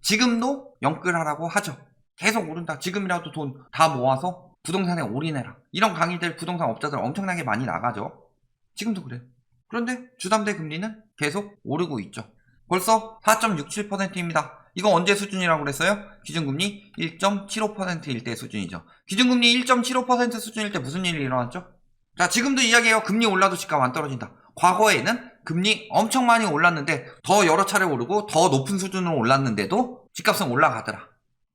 지금도 영끌하라고 하죠. 계속 오른다. 지금이라도 돈 다 모아서 부동산에 올인해라. 이런 강의들 부동산 업자들 엄청나게 많이 나가죠. 지금도 그래요. 그런데 주담대 금리는 계속 오르고 있죠. 벌써 4.67%입니다. 이거 언제 수준이라고 그랬어요? 기준금리 1.75%일 때 수준이죠. 기준금리 1.75% 수준일 때 무슨 일이 일어났죠? 자, 지금도 이야기해요. 금리 올라도 집값 안 떨어진다. 과거에는 금리 엄청 많이 올랐는데 더 여러 차례 오르고 더 높은 수준으로 올랐는데도 집값은 올라가더라.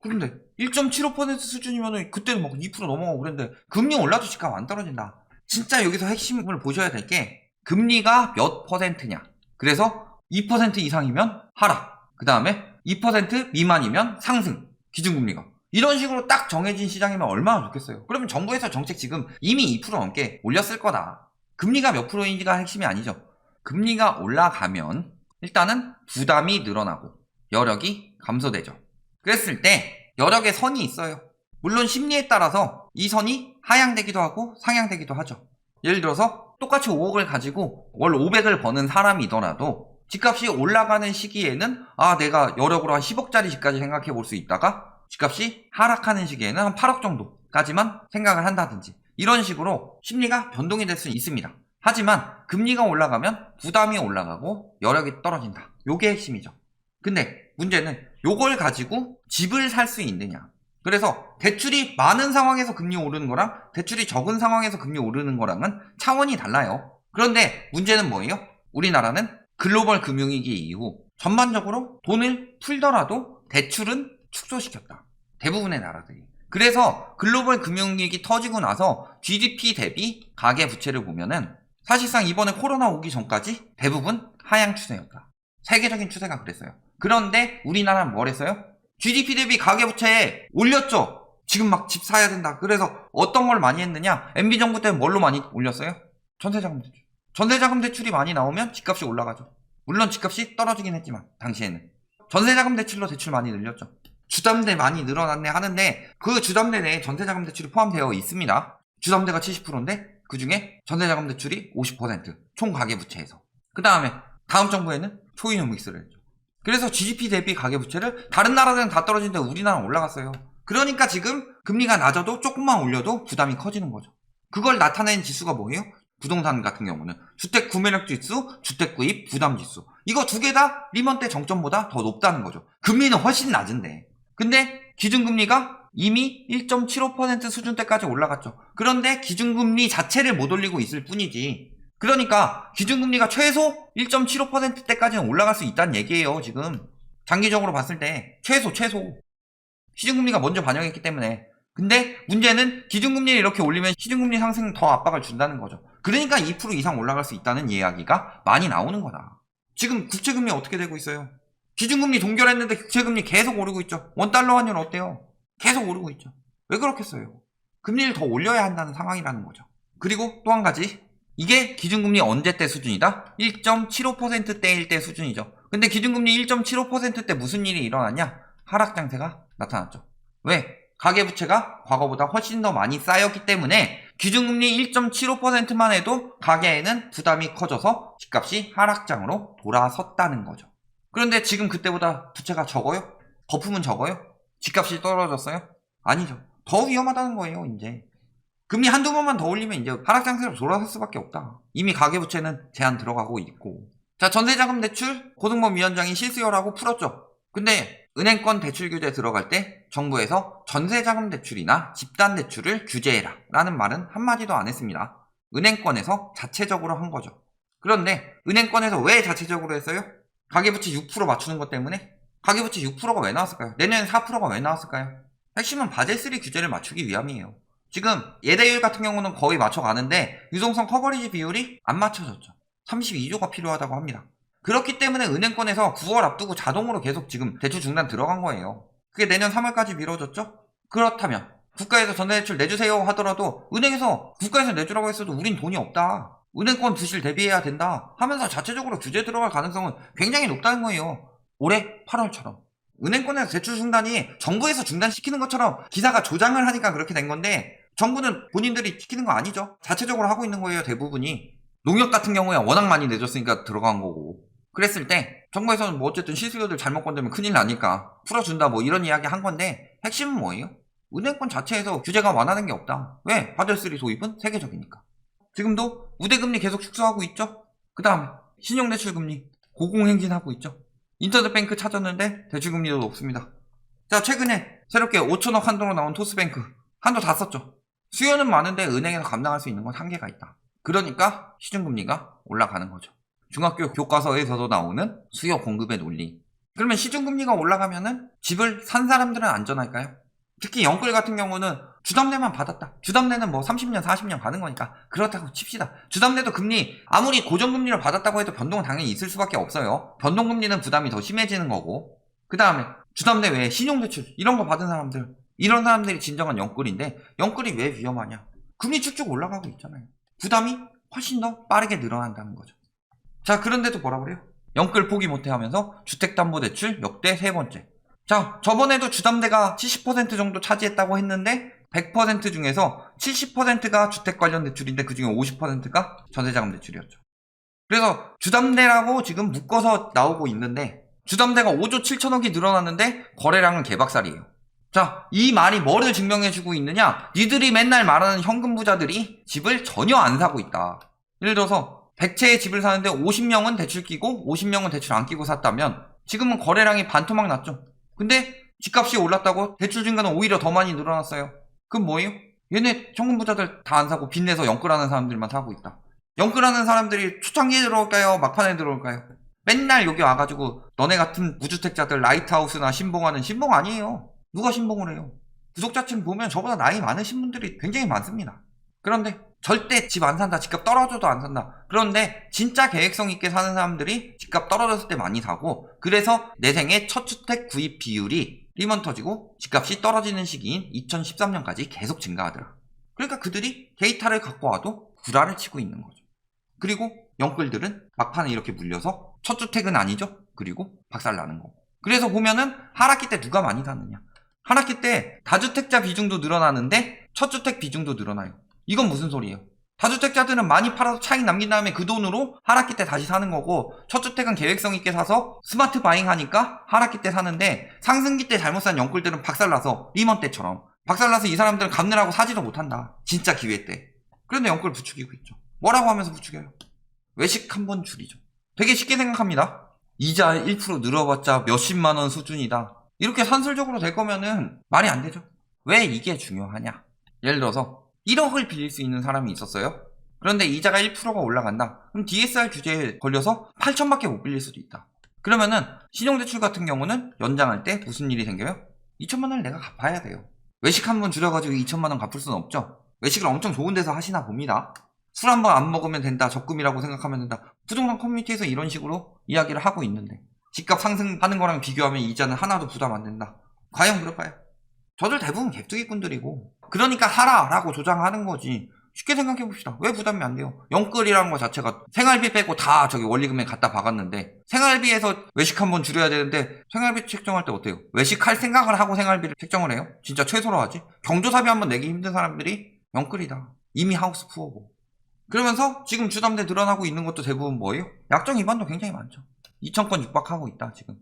그런데 1.75% 수준이면 그때는 막 2% 넘어가고 그랬는데 금리 올라도 집값 안 떨어진다. 진짜 여기서 핵심을 보셔야 될 게 금리가 몇 퍼센트냐. 그래서 2% 이상이면 하락. 그 다음에 2% 미만이면 상승. 기준금리가. 이런 식으로 딱 정해진 시장이면 얼마나 좋겠어요. 그러면 정부에서 정책 지금 이미 2% 넘게 올렸을 거다. 금리가 몇 프로인지가 핵심이 아니죠. 금리가 올라가면 일단은 부담이 늘어나고 여력이 감소되죠. 그랬을 때 여력의 선이 있어요. 물론 심리에 따라서 이 선이 하향되기도 하고 상향되기도 하죠. 예를 들어서 똑같이 5억을 가지고 월 500을 버는 사람이더라도 집값이 올라가는 시기에는 내가 여력으로 한 10억짜리 집까지 생각해 볼 수 있다가 집값이 하락하는 시기에는 한 8억 정도까지만 생각을 한다든지 이런 식으로 심리가 변동이 될 수 있습니다. 하지만 금리가 올라가면 부담이 올라가고 여력이 떨어진다. 요게 핵심이죠. 근데 문제는 요걸 가지고 집을 살 수 있느냐. 그래서 대출이 많은 상황에서 금리 오르는 거랑 대출이 적은 상황에서 금리 오르는 거랑은 차원이 달라요. 그런데 문제는 뭐예요? 우리나라는 글로벌 금융위기 이후 전반적으로 돈을 풀더라도 대출은 축소시켰다. 대부분의 나라들이. 그래서 글로벌 금융위기 터지고 나서 GDP 대비 가계부채를 보면은 사실상 이번에 코로나 오기 전까지 대부분 하향 추세였다. 세계적인 추세가 그랬어요. 그런데 우리나라는 뭘 했어요? GDP 대비 가계부채 올렸죠. 지금 막 집 사야 된다. 그래서 어떤 걸 많이 했느냐? MB정부 때는 뭘로 많이 올렸어요? 전세자금 대출. 전세자금 대출이 많이 나오면 집값이 올라가죠. 물론 집값이 떨어지긴 했지만 당시에는 전세자금 대출로 대출 많이 늘렸죠. 주담대 많이 늘어났네 하는데 그 주담대 내에 전세자금 대출이 포함되어 있습니다. 주담대가 70%인데 그 중에 전세자금 대출이 50% 총 가계부채에서. 그 다음에 다음 정부에는 초이노 믹스를 했죠. 그래서 GDP 대비 가계부채를 다른 나라들은 다 떨어지는데 우리나라는 올라갔어요. 그러니까 지금 금리가 낮아도 조금만 올려도 부담이 커지는 거죠. 그걸 나타내는 지수가 뭐예요? 부동산 같은 경우는 주택 구매력 지수, 주택 구입 부담 지수. 이거 두 개 다 리먼 때 정점보다 더 높다는 거죠. 금리는 훨씬 낮은데. 근데 기준금리가 이미 1.75% 수준대까지 올라갔죠. 그런데 기준금리 자체를 못 올리고 있을 뿐이지. 그러니까 기준금리가 최소 1.75%대까지는 올라갈 수 있다는 얘기예요. 지금 장기적으로 봤을 때 최소 시중금리가 먼저 반영했기 때문에. 근데 문제는 기준금리를 이렇게 올리면 시중금리 상승 더 압박을 준다는 거죠. 그러니까 2% 이상 올라갈 수 있다는 이야기가 많이 나오는 거다. 지금 국채금리 어떻게 되고 있어요? 기준금리 동결했는데 국채금리 계속 오르고 있죠. 원달러 환율 어때요? 계속 오르고 있죠. 왜 그렇겠어요? 금리를 더 올려야 한다는 상황이라는 거죠. 그리고 또 한 가지, 이게 기준금리 언제 때 수준이다? 1.75%대일 때 수준이죠. 근데 기준금리 1.75%대 무슨 일이 일어났냐? 하락장세가 나타났죠. 왜? 가계부채가 과거보다 훨씬 더 많이 쌓였기 때문에 기준금리 1.75%만 해도 가계에는 부담이 커져서 집값이 하락장으로 돌아섰다는 거죠. 그런데 지금 그때보다 부채가 적어요? 거품은 적어요? 집값이 떨어졌어요? 아니죠. 더 위험하다는 거예요, 이제. 금리 한두 번만 더 올리면 이제 하락장세로 돌아설 수밖에 없다. 이미 가계부채는 제한 들어가고 있고. 자, 전세자금 대출 고승범 위원장이 실수요라고 풀었죠. 근데 은행권 대출 규제 들어갈 때 정부에서 전세자금 대출이나 집단 대출을 규제해라 라는 말은 한마디도 안 했습니다. 은행권에서 자체적으로 한 거죠. 그런데 은행권에서 왜 자체적으로 했어요? 가계부채 6% 맞추는 것 때문에? 가계부채 6%가 왜 나왔을까요? 내년에 4%가 왜 나왔을까요? 핵심은 바젤3 규제를 맞추기 위함이에요. 지금 예대율 같은 경우는 거의 맞춰가는데 유동성 커버리지 비율이 안 맞춰졌죠. 32조가 필요하다고 합니다. 그렇기 때문에 은행권에서 9월 앞두고 자동으로 계속 지금 대출 중단 들어간 거예요. 그게 내년 3월까지 미뤄졌죠? 그렇다면 국가에서 전세대출 내주세요 하더라도 은행에서 국가에서 내주라고 했어도 우린 돈이 없다. 은행권 부실 대비해야 된다 하면서 자체적으로 규제 들어갈 가능성은 굉장히 높다는 거예요. 올해 8월처럼. 은행권에서 대출 중단이 정부에서 중단시키는 것처럼 기사가 조장을 하니까 그렇게 된 건데 정부는 본인들이 시키는 거 아니죠. 자체적으로 하고 있는 거예요. 대부분이. 농협 같은 경우에 워낙 많이 내줬으니까 들어간 거고. 그랬을 때 정부에서는 뭐 어쨌든 실수요들 잘못 건드면 큰일 나니까 풀어준다 뭐 이런 이야기 한 건데 핵심은 뭐예요? 은행권 자체에서 규제가 완화된 게 없다. 왜? 바젤3 도입은 세계적이니까. 지금도 우대금리 계속 축소하고 있죠? 그 다음에 신용대출금리 고공행진하고 있죠? 인터넷뱅크 찾았는데 대출금리도 높습니다. 자, 최근에 새롭게 5천억 한도로 나온 토스뱅크 한도 다 썼죠? 수요는 많은데 은행에서 감당할 수 있는 건 한계가 있다. 그러니까 시중금리가 올라가는 거죠. 중학교 교과서에서도 나오는 수요 공급의 논리. 그러면 시중금리가 올라가면은 집을 산 사람들은 안전할까요? 특히 영끌 같은 경우는 주담대만 받았다. 주담대는 뭐 30년, 40년 가는 거니까 그렇다고 칩시다. 주담대도 금리 아무리 고정금리를 받았다고 해도 변동은 당연히 있을 수밖에 없어요. 변동금리는 부담이 더 심해지는 거고 그 다음에 주담대 외에 신용대출 이런 거 받은 사람들 이런 사람들이 진정한 영끌인데 영끌이 왜 위험하냐? 금리 쭉쭉 올라가고 있잖아요. 부담이 훨씬 더 빠르게 늘어난다는 거죠. 자, 그런데도 뭐라 그래요? 영끌 포기 못해 하면서 주택담보대출 역대 세 번째. 자, 저번에도 주담대가 70% 정도 차지했다고 했는데 100% 중에서 70%가 주택 관련 대출인데 그중에 50%가 전세자금 대출이었죠. 그래서 주담대라고 지금 묶어서 나오고 있는데 주담대가 5조 7천억이 늘어났는데 거래량은 개박살이에요. 자, 이 말이 뭐를 증명해주고 있느냐? 니들이 맨날 말하는 현금 부자들이 집을 전혀 안 사고 있다. 예를 들어서 100채의 집을 사는데 50명은 대출 끼고 50명은 대출 안 끼고 샀다면 지금은 거래량이 반토막 났죠. 근데 집값이 올랐다고 대출 증가는 오히려 더 많이 늘어났어요. 그럼 뭐예요? 얘네 현금 부자들 다 안 사고 빚내서 영끌하는 사람들만 사고 있다. 영끌하는 사람들이 초창기에 들어올까요? 막판에 들어올까요? 맨날 여기 와가지고 너네 같은 무주택자들 라이트하우스나 신봉하는 신봉 아니에요. 누가 신봉을 해요? 구독자층 보면 저보다 나이 많으신 분들이 굉장히 많습니다. 그런데 절대 집 안 산다. 집값 떨어져도 안 산다. 그런데 진짜 계획성 있게 사는 사람들이 집값 떨어졌을 때 많이 사고 그래서 내 생애 첫 주택 구입 비율이 리먼 터지고 집값이 떨어지는 시기인 2013년까지 계속 증가하더라. 그러니까 그들이 데이터를 갖고 와도 구라를 치고 있는 거죠. 그리고 영끌들은 막판에 이렇게 물려서 첫 주택은 아니죠. 그리고 박살나는 거고. 그래서 보면은 하락기 때 누가 많이 샀느냐. 하락기 때 다주택자 비중도 늘어나는데 첫 주택 비중도 늘어나요. 이건 무슨 소리예요? 다주택자들은 많이 팔아서 차익 남긴 다음에 그 돈으로 하락기 때 다시 사는 거고 첫 주택은 계획성 있게 사서 스마트 바잉 하니까 하락기 때 사는데 상승기 때 잘못 산 영끌들은 박살나서 리먼 때처럼 박살나서 이 사람들은 갚느라고 사지도 못한다. 진짜 기회 때. 그런데 영끌 부추기고 있죠. 뭐라고 하면서 부추겨요? 외식 한 번 줄이죠. 되게 쉽게 생각합니다. 이자 1% 늘어봤자 몇십만 원 수준이다. 이렇게 산술적으로 될 거면은 말이 안 되죠. 왜 이게 중요하냐? 예를 들어서 1억을 빌릴 수 있는 사람이 있었어요. 그런데 이자가 1%가 올라간다. 그럼 DSR 규제에 걸려서 8천밖에 못 빌릴 수도 있다. 그러면은 신용대출 같은 경우는 연장할 때 무슨 일이 생겨요? 2천만 원을 내가 갚아야 돼요. 외식 한 번 줄여가지고 2천만 원 갚을 수는 없죠. 외식을 엄청 좋은 데서 하시나 봅니다. 술 한 번 안 먹으면 된다. 적금이라고 생각하면 된다. 부동산 커뮤니티에서 이런 식으로 이야기를 하고 있는데 집값 상승하는 거랑 비교하면 이자는 하나도 부담 안 된다. 과연 그럴까요? 저들 대부분 갭투기꾼들이고 그러니까 사라 라고 조장하는 거지. 쉽게 생각해 봅시다. 왜 부담이 안 돼요? 영끌이라는 거 자체가 생활비 빼고 다 저기 원리금에 갖다 박았는데 생활비에서 외식 한번 줄여야 되는데 생활비 책정할 때 어때요? 외식할 생각을 하고 생활비를 책정을 해요? 진짜 최소로 하지? 경조사비 한번 내기 힘든 사람들이 영끌이다. 이미 하우스 푸어고. 그러면서 지금 주담대 늘어나고 있는 것도 대부분 뭐예요? 약정 위반도 굉장히 많죠. 2,000건 육박하고 있다 지금.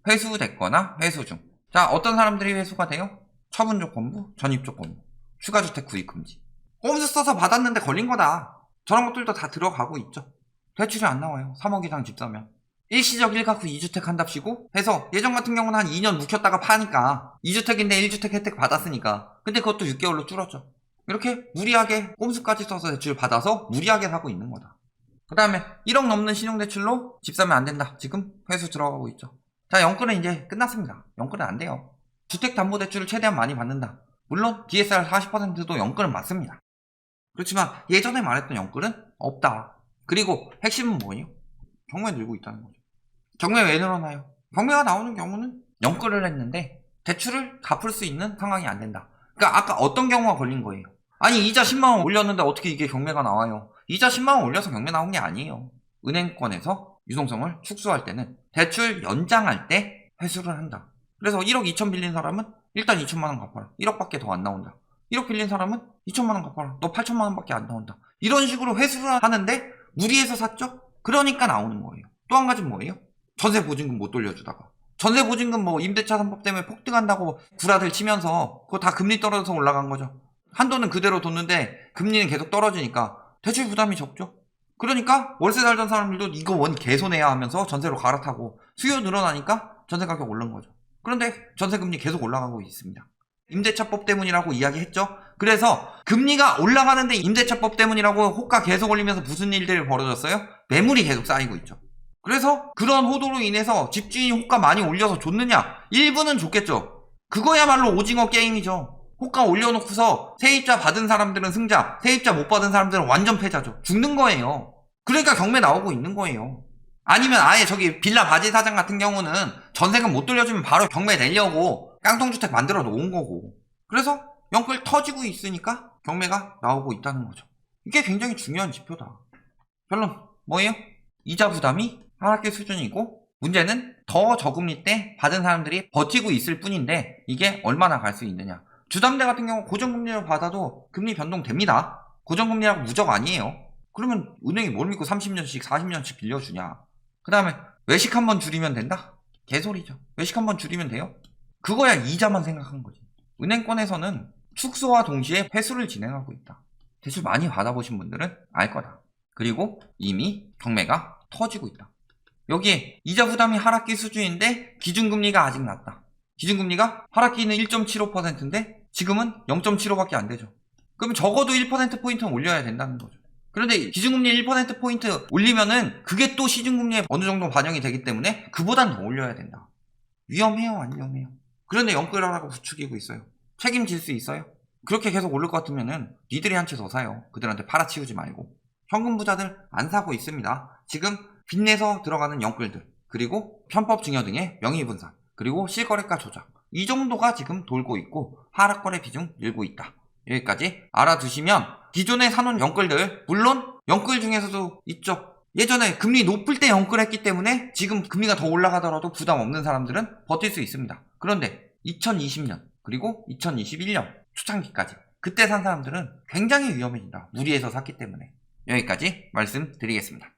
회수됐거나 회수 중. 자, 어떤 사람들이 회수가 돼요? 처분 조건부, 전입 조건부, 추가주택 구입 금지. 꼼수 써서 받았는데 걸린 거다. 저런 것들도 다 들어가고 있죠. 대출이 안 나와요. 3억 이상 집 사면. 일시적 1가구 2주택 한답시고 해서 예전 같은 경우는 한 2년 묵혔다가 파니까 2주택인데 1주택 혜택 받았으니까. 근데 그것도 6개월로 줄었죠. 이렇게 무리하게 꼼수까지 써서 대출 받아서 무리하게 사고 있는 거다. 그 다음에 1억 넘는 신용대출로 집 사면 안 된다. 지금 회수 들어가고 있죠. 자, 영끌은 이제 끝났습니다. 영끌은 안 돼요. 주택담보대출을 최대한 많이 받는다. 물론 DSR 40%도 영끌은 맞습니다. 그렇지만 예전에 말했던 영끌은 없다. 그리고 핵심은 뭐예요? 경매 늘고 있다는 거죠. 경매 왜 늘어나요? 경매가 나오는 경우는 영끌을 했는데 대출을 갚을 수 있는 상황이 안 된다. 그러니까 아까 어떤 경우가 걸린 거예요? 아니 이자 10만원 올렸는데 어떻게 이게 경매가 나와요? 이자 10만원 올려서 경매 나온 게 아니에요. 은행권에서 유동성을 축소할 때는 대출 연장할 때 회수를 한다. 그래서 1억 2천 빌린 사람은 일단 2천만원 갚아라. 1억밖에 더 안 나온다. 1억 빌린 사람은 2천만원 갚아라. 너 8천만원밖에 안 나온다. 이런 식으로 회수를 하는데 무리해서 샀죠? 그러니까 나오는 거예요. 또 한 가지는 뭐예요? 전세 보증금 못 돌려주다가. 전세 보증금 뭐 임대차 3법 때문에 폭등한다고 구라들 치면서 그거 다 금리 떨어져서 올라간 거죠. 한도는 그대로 뒀는데 금리는 계속 떨어지니까 대출 부담이 적죠. 그러니까 월세 살던 사람들도 이거 원 개손해야 하면서 전세로 갈아타고 수요 늘어나니까 전세 가격 오른 거죠. 그런데 전세 금리 계속 올라가고 있습니다. 임대차법 때문이라고 이야기했죠. 그래서 금리가 올라가는데 임대차법 때문이라고 호가 계속 올리면서 무슨 일들이 벌어졌어요? 매물이 계속 쌓이고 있죠. 그래서 그런 호도로 인해서 집주인이 호가 많이 올려서 좋느냐? 일부는 좋겠죠. 그거야말로 오징어 게임이죠. 호가 올려놓고서 세입자 받은 사람들은 승자, 세입자 못 받은 사람들은 완전 패자죠. 죽는 거예요. 그러니까 경매 나오고 있는 거예요. 아니면 아예 저기 빌라 바지 사장 같은 경우는 전세금 못 돌려주면 바로 경매 내려고 깡통주택 만들어 놓은 거고. 그래서 영끌 터지고 있으니까 경매가 나오고 있다는 거죠. 이게 굉장히 중요한 지표다. 결론 뭐예요? 이자 부담이 하락기 수준이고 문제는 더 저금리 때 받은 사람들이 버티고 있을 뿐인데 이게 얼마나 갈 수 있느냐. 주담대 같은 경우 고정금리로 받아도 금리 변동됩니다. 고정금리라고 무적 아니에요. 그러면 은행이 뭘 믿고 30년씩 40년씩 빌려주냐. 그 다음에 외식 한번 줄이면 된다? 개소리죠. 외식 한번 줄이면 돼요? 그거야 이자만 생각한 거지. 은행권에서는 축소와 동시에 회수를 진행하고 있다. 대출 많이 받아보신 분들은 알 거다. 그리고 이미 경매가 터지고 있다. 여기에 이자 부담이 하락기 수준인데 기준금리가 아직 낮다. 기준금리가 하락기는 1.75%인데 지금은 0.75밖에 안 되죠. 그럼 적어도 1%포인트는 올려야 된다는 거죠. 그런데 기준금리 1%포인트 올리면은 그게 또 시중금리에 어느 정도 반영이 되기 때문에 그보단 더 올려야 된다. 위험해요? 안 위험해요? 그런데 영끌하라고 부추기고 있어요. 책임질 수 있어요? 그렇게 계속 오를 것 같으면은 니들이 한 채 더 사요. 그들한테 팔아치우지 말고. 현금 부자들 안 사고 있습니다. 지금 빚내서 들어가는 영끌들, 그리고 편법 증여 등의 명의분산, 그리고 실거래가 조작, 이 정도가 지금 돌고 있고 하락거래 비중 늘고 있다. 여기까지 알아두시면 기존에 사놓은 영끌들, 물론 영끌 중에서도 있죠. 예전에 금리 높을 때 영끌했기 때문에 지금 금리가 더 올라가더라도 부담 없는 사람들은 버틸 수 있습니다. 그런데 2020년 그리고 2021년 초창기까지 그때 산 사람들은 굉장히 위험해진다. 무리해서 샀기 때문에. 여기까지 말씀드리겠습니다.